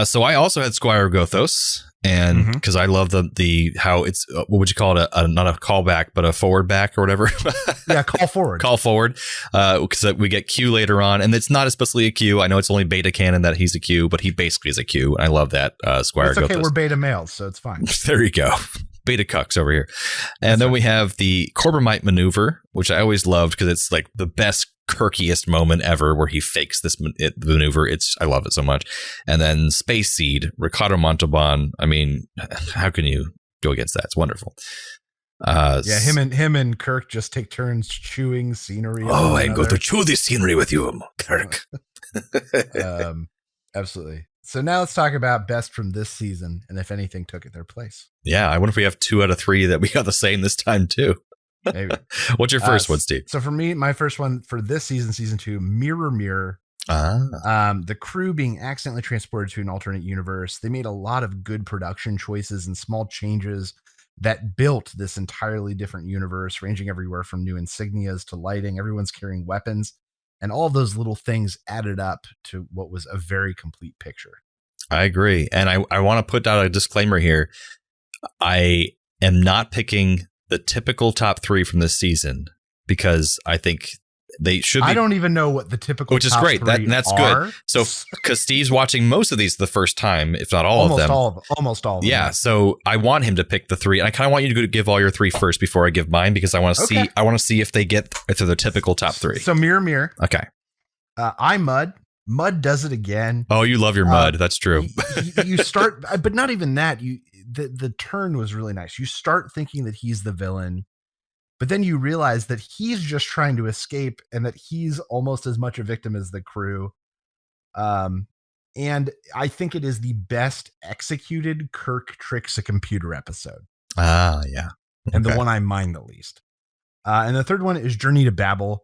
So I also had Squire of Gothos, and because I love the how it's what would you call it, not a callback but a forward back or whatever. Yeah, call forward because we get Q later on, and it's not especially a Q. I know it's only beta canon that he's a Q, but he basically is a Q. I love that Squire of Gothos. Okay, we're beta males, so it's fine. There you go. Beta cucks over here. And then we have the Corbomite maneuver, which I always loved because it's like the best Kirkiest moment ever where he fakes this maneuver. I love it so much. And then Space Seed, Ricardo Montalban. I mean, how can you go against that? It's wonderful. Him and Kirk just take turns chewing scenery. Oh, I'm going to chew this scenery with you, Kirk. Absolutely. So now let's talk about best from this season, and if anything took their place. Yeah, I wonder if we have 2 out of 3 that we got the same this time too. Maybe. What's your first one, Steve? So for me, my first one for this season 2, Mirror Mirror. The crew being accidentally transported to an alternate universe. They made a lot of good production choices and small changes that built this entirely different universe, ranging everywhere from new insignias to lighting. Everyone's carrying weapons. And all of those little things added up to what was a very complete picture. I agree. And I want to put out a disclaimer here. I am not picking the typical top 3 from this season because I think they should be. I don't even know what the typical which is top great. 3 That's are. good. So because Steve's watching most of these the first time, if not all of them. Almost all of them. Yeah. So I want him to pick the 3. And I kind of want you to give all your 3 first before I give mine because I want to see. I want to see if they're the typical top 3. So Mirror Mirror. Okay. Mud. Mud does it again. Oh, you love your Mud. That's true. You start, but not even that. The turn was really nice. You start thinking that he's the villain, but then you realize that he's just trying to escape and that he's almost as much a victim as the crew. And I think it is the best executed Kirk tricks a computer episode. Yeah. Okay. And the one I mind the least. And the third one is Journey to Babel.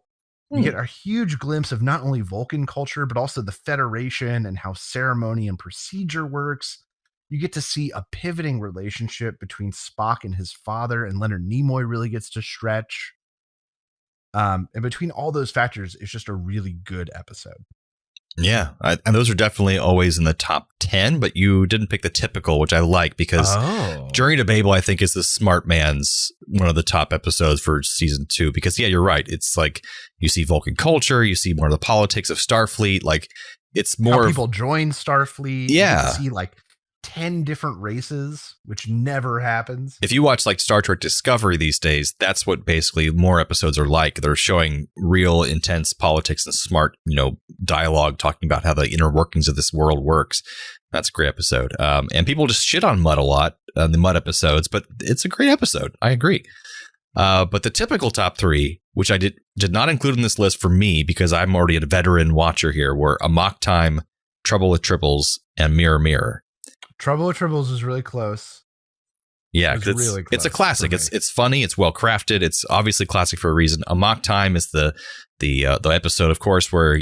You get a huge glimpse of not only Vulcan culture, but also the Federation and how ceremony and procedure works. You get to see a pivoting relationship between Spock and his father, and Leonard Nimoy really gets to stretch. And between all those factors, it's just a really good episode. Yeah, and those are definitely always in the top 10, but you didn't pick the typical, which I like because Journey to Babel, I think, is the smart man's one of the top episodes for season 2. Because, yeah, you're right. It's like you see Vulcan culture, you see more of the politics of Starfleet. Like, it's more how people join Starfleet. Yeah. You see, like, 10 different races, which never happens. If you watch like Star Trek Discovery these days, that's what basically more episodes are like. They're showing real intense politics and smart, dialogue talking about how the inner workings of this world works. That's a great episode. And people just shit on Mudd a lot, the Mudd episodes, but it's a great episode. I agree. But the typical top 3, which I did not include in this list for me because I'm already a veteran watcher here, were Amok Time, Trouble with Tribbles, and Mirror Mirror. Trouble with Tribbles is really close. Yeah, because really it's a classic. It's funny. It's well crafted. It's obviously classic for a reason. Amok Time is the episode, of course, where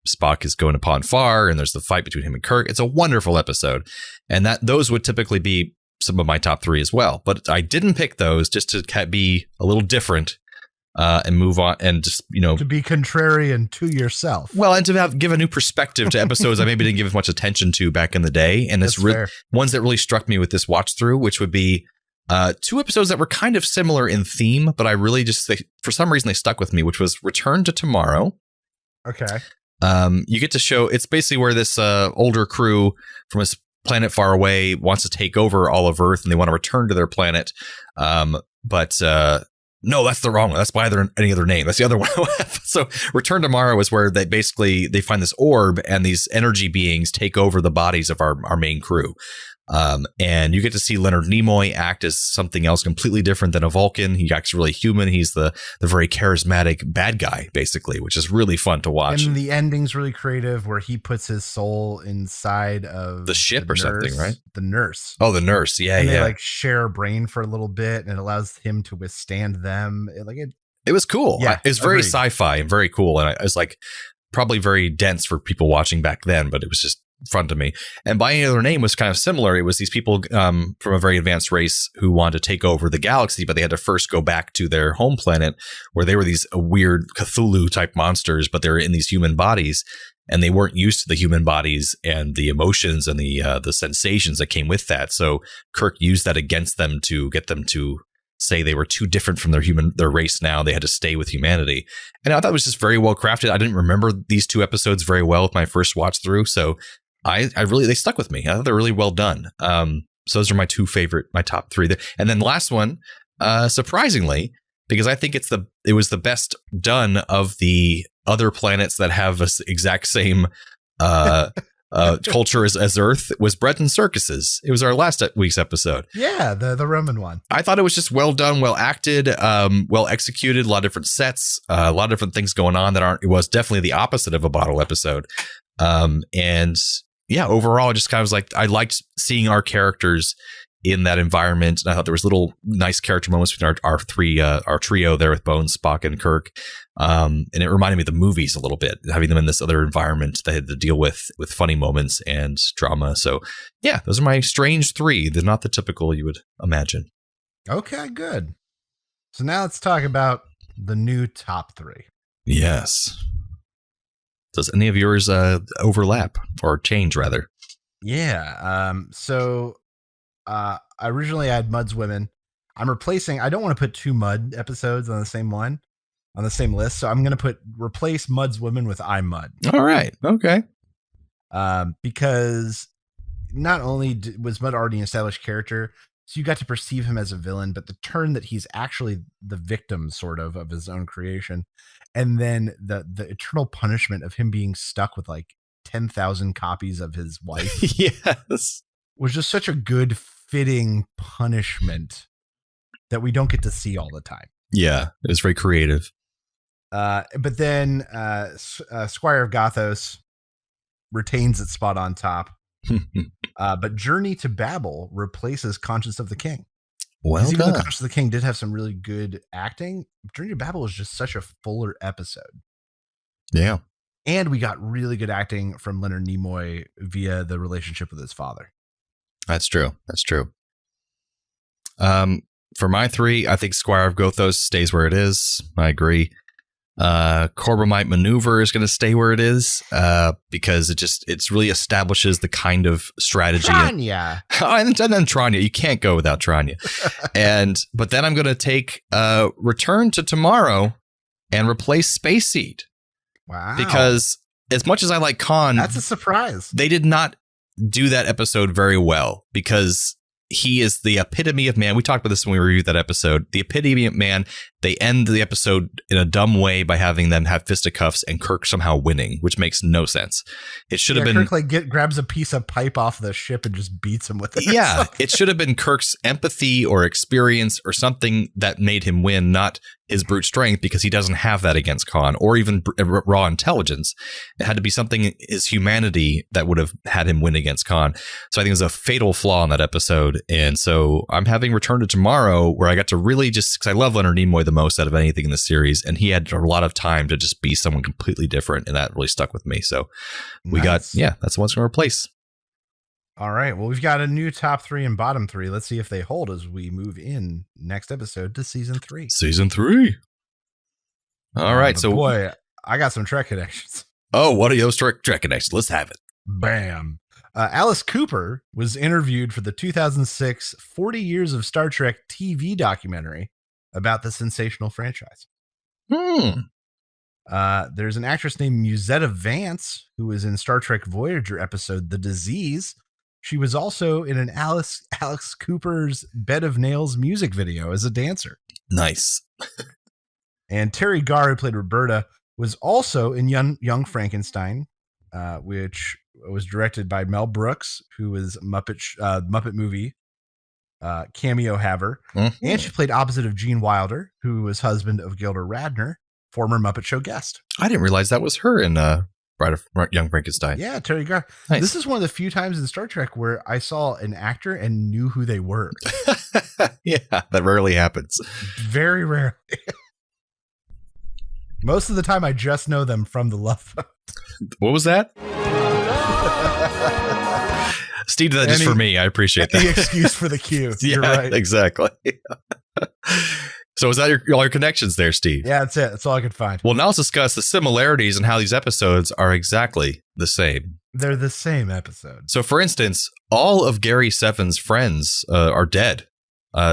Spock is going to Pon Farr and there's the fight between him and Kirk. It's a wonderful episode, and those would typically be some of my top 3 as well. But I didn't pick those just to be a little different. And move on and just, to be contrarian to yourself. Well, and to give a new perspective to episodes I maybe didn't give as much attention to back in the day. And it's ones that really struck me with this watch through, which would be 2 episodes that were kind of similar in theme, but I really for some reason they stuck with me, which was Return to Tomorrow. Okay. You get to show, it's basically where this older crew from a planet far away wants to take over all of Earth and they want to return to their planet. No, that's the wrong one. That's by any other name. That's the other one. So Return Tomorrow is where they find this orb and these energy beings take over the bodies of our main crew. And you get to see Leonard Nimoy act as something else completely different than a Vulcan. He acts really human. He's the very charismatic bad guy, basically, which is really fun to watch. And the ending's really creative where he puts his soul inside of the ship or something, right? The nurse. Oh, the nurse. Yeah, and yeah. They like share a brain for a little bit and it allows him to withstand them. It was cool. Yeah, it was very sci-fi and very cool. And it was like probably very dense for people watching back then, but it was just fun to me. And By Any Other Name was kind of similar. It was these people from a very advanced race who wanted to take over the galaxy, but they had to first go back to their home planet where they were these weird Cthulhu type monsters, but they were in these human bodies and they weren't used to the human bodies and the emotions and the sensations that came with that. So Kirk used that against them to get them to say they were too different from their race now. They had to stay with humanity. And I thought it was just very well crafted. I didn't remember these 2 episodes very well with my first watch through. So they stuck with me. I thought they're really well done. So those are my top 3. And then the last one, surprisingly, because I think it was the best done of the other planets that have this exact same culture as Earth, was Bread and Circuses. It was our last week's episode. Yeah, the Roman one. I thought it was just well done, well acted, well executed, a lot of different sets, a lot of different things going on it was definitely the opposite of a bottle episode. And yeah, overall, just kind of was like, I liked seeing our characters in that environment. And I thought there was little nice character moments between our trio there with Bones, Spock, and Kirk. And it reminded me of the movies a little bit, having them in this other environment they had to deal with funny moments and drama. So yeah, those are my strange 3. They're not the typical you would imagine. Okay, good. So now let's talk about the new top 3. Yes. Does any of yours overlap or change rather? Yeah. Originally I had Mudd's Women. I'm replacing, I don't want to put 2 Mudd episodes on the same list. So I'm going to replace Mudd's Women with I Mudd. All right. Okay. Because not only was Mudd already an established character, so you got to perceive him as a villain, but the turn that he's actually the victim sort of his own creation. And then the eternal punishment of him being stuck with like 10,000 copies of his wife. Yes. Was just such a good fitting punishment that we don't get to see all the time. Yeah. It was very creative. But then Squire of Gothos retains its spot on top. But Journey to Babel replaces Conscience of the King. Well done. Even though Conscience of the King did have some really good acting, Journey to Babel is just such a fuller episode. Yeah. And we got really good acting from Leonard Nimoy via the relationship with his father. That's true. That's true. For my 3, I think Squire of Gothos stays where it is. I agree. Corbomite Maneuver is going to stay where it is because it really establishes the kind of strategy. Tranya. And then Tranya. You can't go without Tranya. But then I'm going to take Return to Tomorrow and replace Space Seed. Wow. Because as much as I like Khan, that's a surprise. They did not do that episode very well because he is the epitome of man. We talked about this when we reviewed that episode. The epitome of man. They end the episode in a dumb way by having them have fisticuffs and Kirk somehow winning, which makes no sense. It should have been Kirk grabs a piece of pipe off the ship and just beats him with it. Yeah, it should have been Kirk's empathy or experience or something that made him win, not his brute strength, because he doesn't have that against Khan, or even raw intelligence. It had to be something, his humanity, that would have had him win against Khan. So I think it was a fatal flaw in that episode. And so I'm having Return to Tomorrow, where I got to really just, because I love Leonard Nimoy the most out of anything in the series, and he had a lot of time to just be someone completely different, and that really stuck with me. So we that's the one's going to replace. All right. Well, we've got a new top 3 and bottom 3. Let's see if they hold as we move in next episode to season 3. Season 3. All right. So, boy, I got some Trek connections. Oh, what are those Trek connections? Let's have it. Bam. Alice Cooper was interviewed for the 2006 40 Years of Star Trek TV documentary about the sensational franchise. There's an actress named Musetta Vance who was in Star Trek Voyager episode The Disease. She was also in an Alex Cooper's Bed of Nails music video as a dancer. Nice. And Terry Garr, who played Roberta, was also in Young Frankenstein, which was directed by Mel Brooks, who was Muppet movie cameo haver. Mm-hmm. And she played opposite of Gene Wilder, who was husband of Gilda Radner, former Muppet Show guest. I didn't realize that was her in Young Frankenstein. Yeah, Terry Garr. Nice. This is one of the few times in Star Trek where I saw an actor and knew who they were. Yeah, that rarely happens. Very rarely. Most of the time, I just know them from the Love Boat. What was that? Steve did that just for me. I appreciate that. The excuse for the cue. You're right. Exactly. So is that all your connections there, Steve? Yeah, that's it. That's all I could find. Well, now let's discuss the similarities and how these episodes are exactly the same. They're the same episode. So, for instance, all of Gary Seven's friends are dead.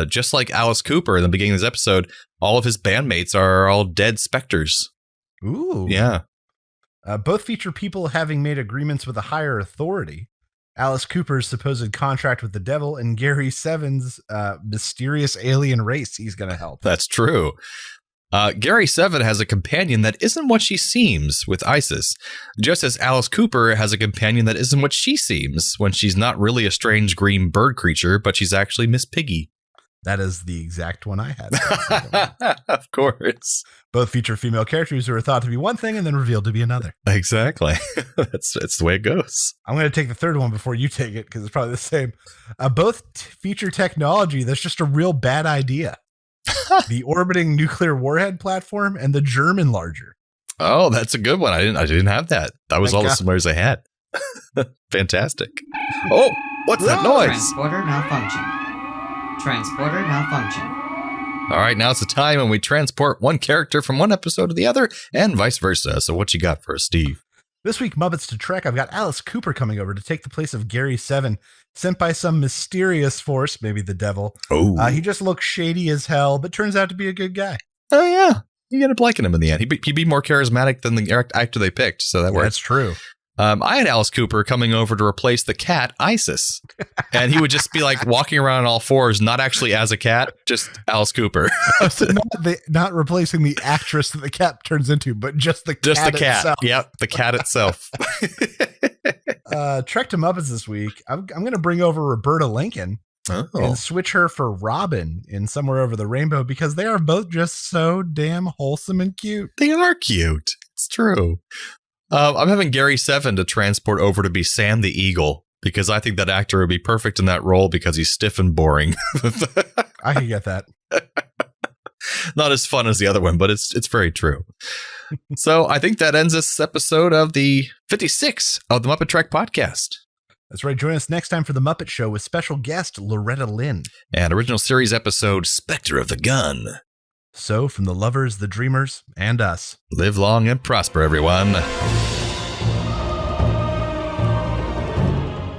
Just like Alice Cooper in the beginning of this episode, all of his bandmates are all dead specters. Ooh. Yeah. Both feature people having made agreements with a higher authority. Alice Cooper's supposed contract with the devil, and Gary Seven's mysterious alien race he's going to help. That's true. Gary Seven has a companion that isn't what she seems with Isis, just as Alice Cooper has a companion that isn't what she seems when she's not really a strange green bird creature, but she's actually Miss Piggy. That is the exact one I had. Of course. Both feature female characters who are thought to be one thing and then revealed to be another. Exactly. That's the way it goes. I'm going to take the third one before you take it because it's probably the same. Both feature technology that's just a real bad idea. The orbiting nuclear warhead platform and the germ enlarger. Oh, that's a good one. I didn't have that. That was all the similarities I had. Fantastic. Oh, what's that noise? Transporter malfunction. All right, now it's the time when we transport one character from one episode to the other and vice versa. So what you got for us, Steve? This week, Muppets to Trek, I've got Alice Cooper coming over to take the place of Gary Seven, sent by some mysterious force, maybe the devil. Oh. He just looks shady as hell, but turns out to be a good guy. Oh, yeah. You end up liking him in the end. He'd be more charismatic than the actor they picked, so that works. That's true. I had Alice Cooper coming over to replace the cat, Isis. And he would just be like walking around on all fours, not actually as a cat, just Alice Cooper. So not replacing the actress that the cat turns into, but just the cat itself. Yep, the cat itself. Trek to Muppets this week. I'm going to bring over Roberta Lincoln and switch her for Robin in Somewhere Over the Rainbow because they are both just so damn wholesome and cute. They are cute. It's true. I'm having Gary Seven to transport over to be Sam the Eagle because I think that actor would be perfect in that role because he's stiff and boring. I can get that. Not as fun as the other one, but it's very true. So I think that ends this episode of the 56 of the Muppet Trek podcast. That's right. Join us next time for The Muppet Show with special guest Loretta Lynn. And original series episode, Spectre of the Gun. So, from the lovers, the dreamers, and us, live long and prosper, everyone.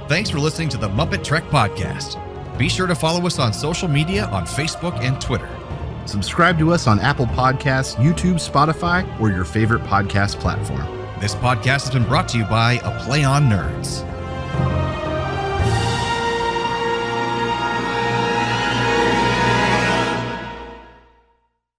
Thanks for listening to the MuppeTrek podcast. Be sure to follow us on social media on Facebook and Twitter. Subscribe to us on Apple Podcasts, YouTube, Spotify, or your favorite podcast platform. This podcast has been brought to you by A Play on Nerds.